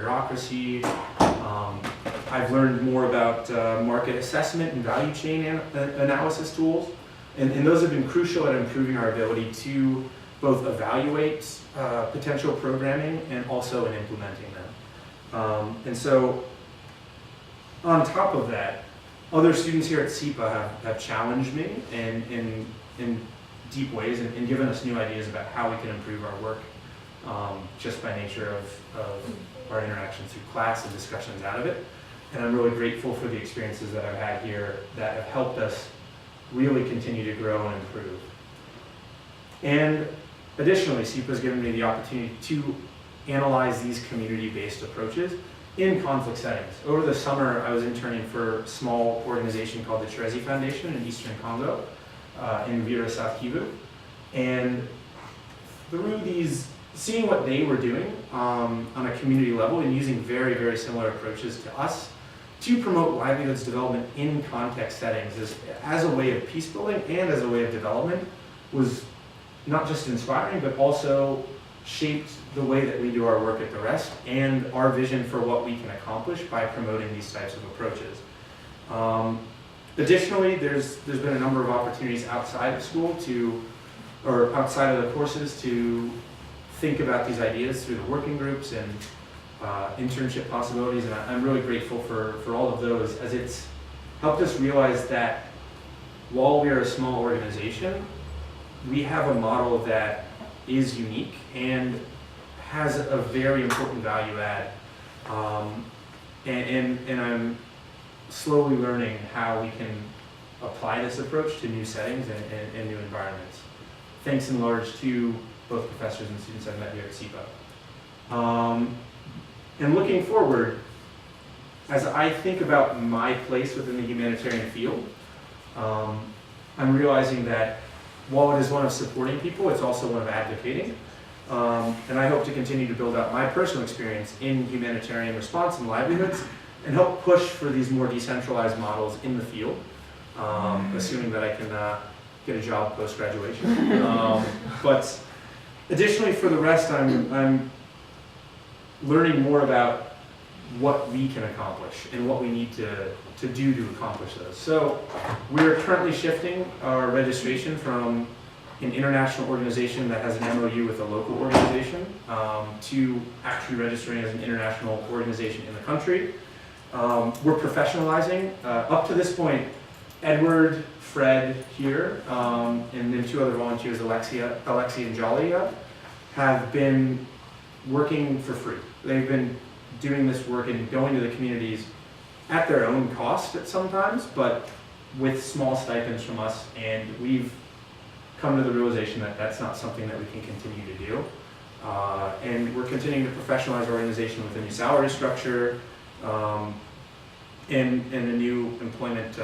bureaucracy. I've learned more about market assessment and value chain analysis tools. And those have been crucial at improving our ability to both evaluate potential programming and also in implementing them. And so on top of that, other students here at SIPA have challenged me in deep ways and given us new ideas about how we can improve our work just by nature of our interactions through class and discussions out of it. And I'm really grateful for the experiences that I've had here that have helped us really continue to grow and improve. And additionally, SIPA has given me the opportunity to analyze these community-based approaches in conflict settings. Over the summer, I was interning for a small organization called the Cherezi Foundation in Eastern Congo, in Vira, South Kivu. And through seeing what they were doing on a community level and using very, very similar approaches to us to promote livelihoods development in context settings as a way of peace building and as a way of development was not just inspiring, but also shaped the way that we do our work at the Rest and our vision for what we can accomplish by promoting these types of approaches. Additionally, there's been a number of opportunities outside of school or outside of the courses to think about these ideas through the working groups and internship possibilities, and I'm really grateful for all of those, as it's helped us realize that while we are a small organization, we have a model that is unique and has a very important value add. And I'm slowly learning how we can apply this approach to new settings and new environments. Thanks in large to both professors and students I've met here at SIPA. And looking forward, as I think about my place within the humanitarian field, I'm realizing that while it is one of supporting people, it's also one of advocating. And I hope to continue to build out my personal experience in humanitarian response and livelihoods and help push for these more decentralized models in the field, assuming that I can get a job post-graduation. But additionally, for the Rest, I'm learning more about what we can accomplish and what we need to do to accomplish those. So we're currently shifting our registration from an international organization that has an MOU with a local organization to actually registering as an international organization in the country. We're professionalizing. Up to this point, Edward, Fred here, and then two other volunteers, Alexia and Jalia, have been working for free. They've been doing this work and going to the communities at their own cost at sometimes, but with small stipends from us, and we've come to the realization that that's not something that we can continue to do. And we're continuing to professionalize our organization with a new salary structure and a new employment,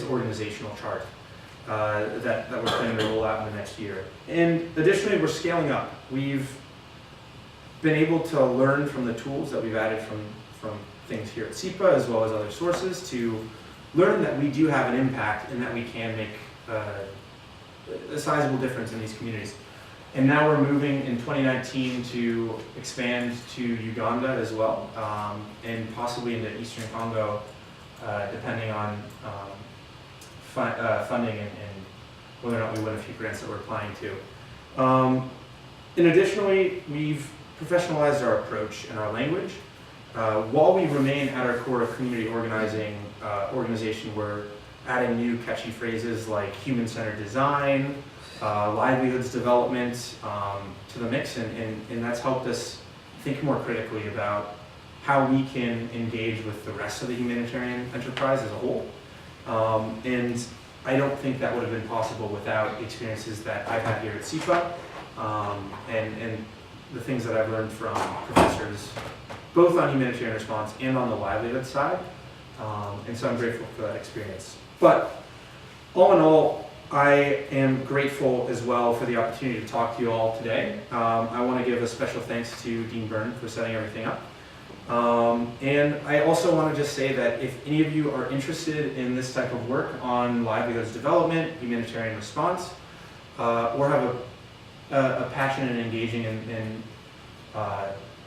organizational chart that we're planning to roll out in the next year. And additionally, we're scaling up. We've been able to learn from the tools that we've added from things here at SIPA as well as other sources to learn that we do have an impact and that we can make a sizable difference in these communities. And now we're moving in 2019 to expand to Uganda as well, and possibly into Eastern Congo, depending on funding and whether or not we win a few grants that we're applying to. And additionally, we've professionalized our approach and our language. While we remain at our core of community organizing organization, we're adding new catchy phrases like human-centered design, livelihoods development to the mix, and that's helped us think more critically about how we can engage with the rest of the humanitarian enterprise as a whole. And I don't think that would have been possible without the experiences that I've had here at SIPA and the things that I've learned from professors, both on humanitarian response and on the livelihood side. And so I'm grateful for that experience. But all in all, I am grateful as well for the opportunity to talk to you all today. I want to give a special thanks to Dean Byrne for setting everything up. And I also want to just say that if any of you are interested in this type of work on livelihoods development, humanitarian response, or have a passion in engaging in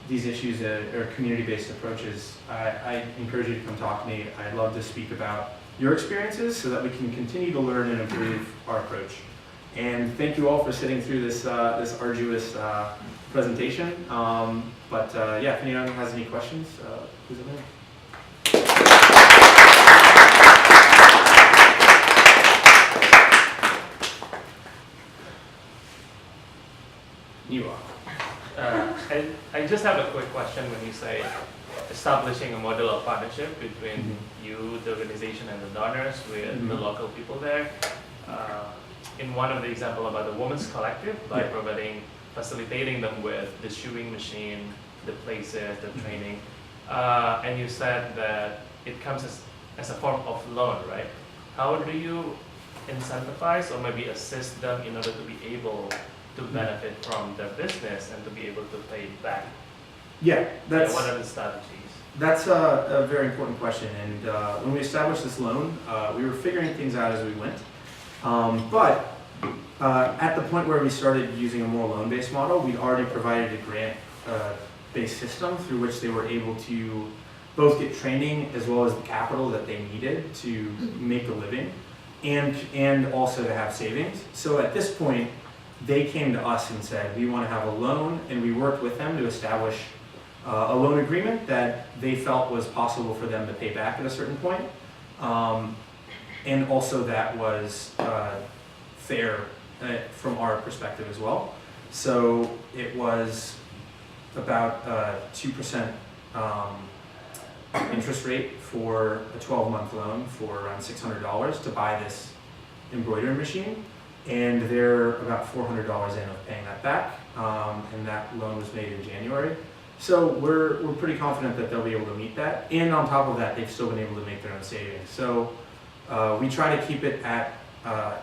these issues or community-based approaches, I encourage you to come talk to me. I'd love to speak about your experiences so that we can continue to learn and improve our approach. And thank you all for sitting through this arduous presentation. Yeah, if anyone has any questions, please let me know. You are. I just have a quick question when you say establishing a model of partnership between you, the organization, and the donors with the local people there. In one of the example about the Women's Collective, by facilitating them with the shoeing machine, the places, the training, and you said that it comes as a form of loan, right? How do you incentivize or maybe assist them in order to be able to benefit from their business and to be able to pay it back? Yeah, what are the strategies? That's a very important question. And when we established this loan, we were figuring things out as we went. At the point where we started using a more loan-based model, we'd already provided a grant-based system through which they were able to both get training as well as the capital that they needed to make a living and also to have savings. So at this point, they came to us and said, we want to have a loan, and we worked with them to establish a loan agreement that they felt was possible for them to pay back at a certain point. And also that was fair from our perspective as well. So it was about 2% interest rate for a 12-month loan for around $600 to buy this embroidery machine. And they're about $400 in of paying that back, and that loan was made in January. So we're pretty confident that they'll be able to meet that. And on top of that, they've still been able to make their own savings. So we try to keep it at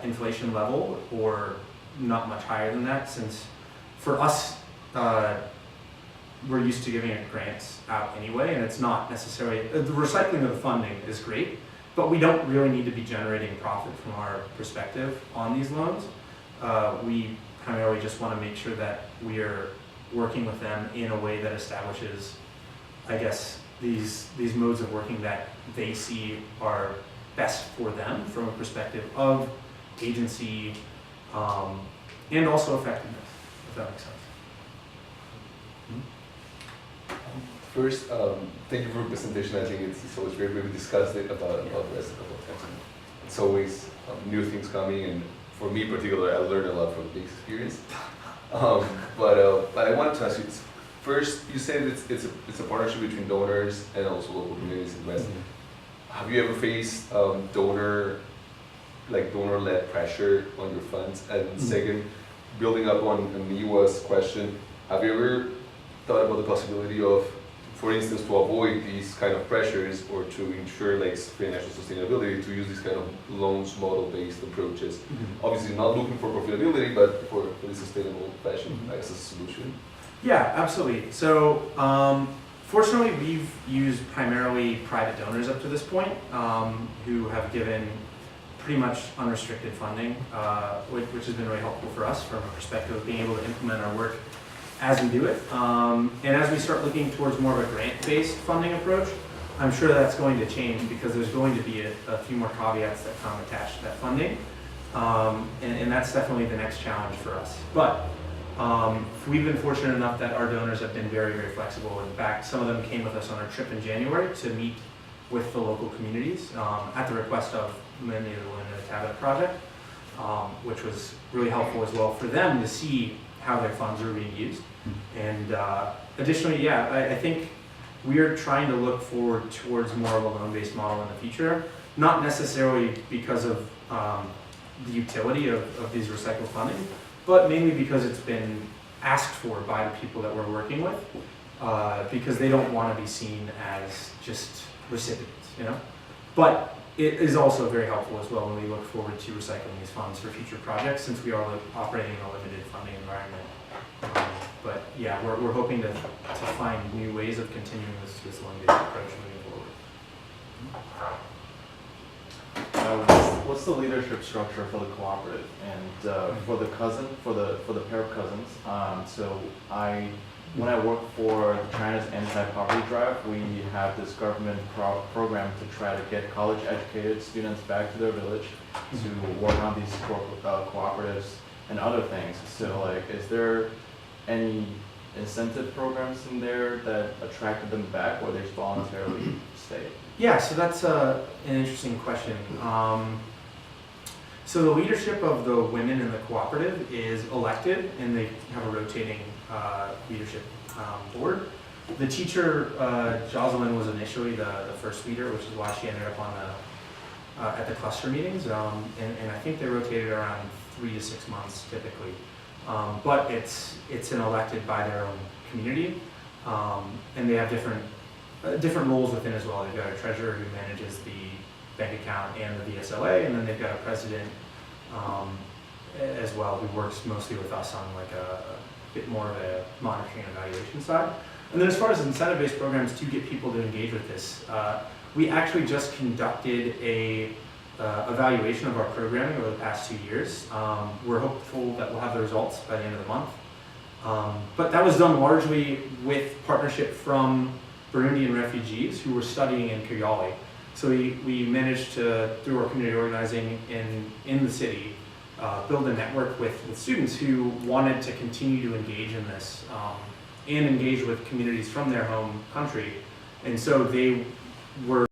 inflation level or not much higher than that, since for us, we're used to giving grants out anyway, and it's not necessarily, the recycling of the funding is great, but we don't really need to be generating profit from our perspective on these loans. We primarily just want to make sure that we are working with them in a way that establishes, I guess, these modes of working that they see are best for them from a perspective of agency and also effectiveness, if that makes sense. First, thank you for your presentation. I think it's always great. We discussed it about the rest a couple of times. It's always new things coming, and for me in particular, I learned a lot from the experience. But I wanted to ask you, first, you said it's a partnership between donors and also local communities in West. Have you ever faced donor-led pressure on your funds? And second, building up on Miwa's question, have you ever thought about the possibility of, for instance, to avoid these kind of pressures or to ensure financial sustainability, to use these kind of loans model-based approaches? Obviously not looking for profitability, but for the sustainable fashion as a solution. Yeah, absolutely. So fortunately, we've used primarily private donors up to this point who have given pretty much unrestricted funding, which has been really helpful for us from a perspective of being able to implement our work as we do it. And as we start looking towards more of a grant-based funding approach, I'm sure that's going to change because there's going to be a few more caveats that come attached to that funding. And that's definitely the next challenge for us. But we've been fortunate enough that our donors have been very, very flexible. In fact, some of them came with us on our trip in January to meet with the local communities at the request of many of the Women in the Cabinet Project, which was really helpful as well for them to see how their funds are being used. And additionally, I think we are trying to look forward towards more of a loan-based model in the future, not necessarily because of the utility of these recycled funding, but mainly because it's been asked for by the people that we're working with, because they don't want to be seen as just recipients, But it is also very helpful as well when we look forward to recycling these funds for future projects, since we are operating in a limited funding environment. But yeah, we're hoping to find new ways of continuing this loan-based approach moving forward. What's the leadership structure for the cooperative and for the pair of cousins? So I when I work for China's anti-poverty drive, we have this government program to try to get college-educated students back to their village to work on these cooperatives and other things. So, like, is there any incentive programs in there that attracted them back, or they just voluntarily stay? Yeah, so that's an interesting question. So the leadership of the women in the cooperative is elected, and they have a rotating leadership board. The teacher, Jocelyn, was initially the first leader, which is why she ended up on at the cluster meetings, and I think they rotated around 3 to 6 months typically. But it's an elected by their own community, and they have different roles within as well. They've got a treasurer who manages the bank account and the VSLA, and then they've got a president as well, who works mostly with us on like a bit more of a monitoring and evaluation side. And then as far as incentive-based programs to get people to engage with this, we actually just conducted a evaluation of our programming over the past 2 years. We're hopeful that we'll have the results by the end of the month. But that was done largely with partnership from Burundian refugees who were studying in Kigali. So we managed to, through our community organizing in the city, build a network with students who wanted to continue to engage in this and engage with communities from their home country. And so they were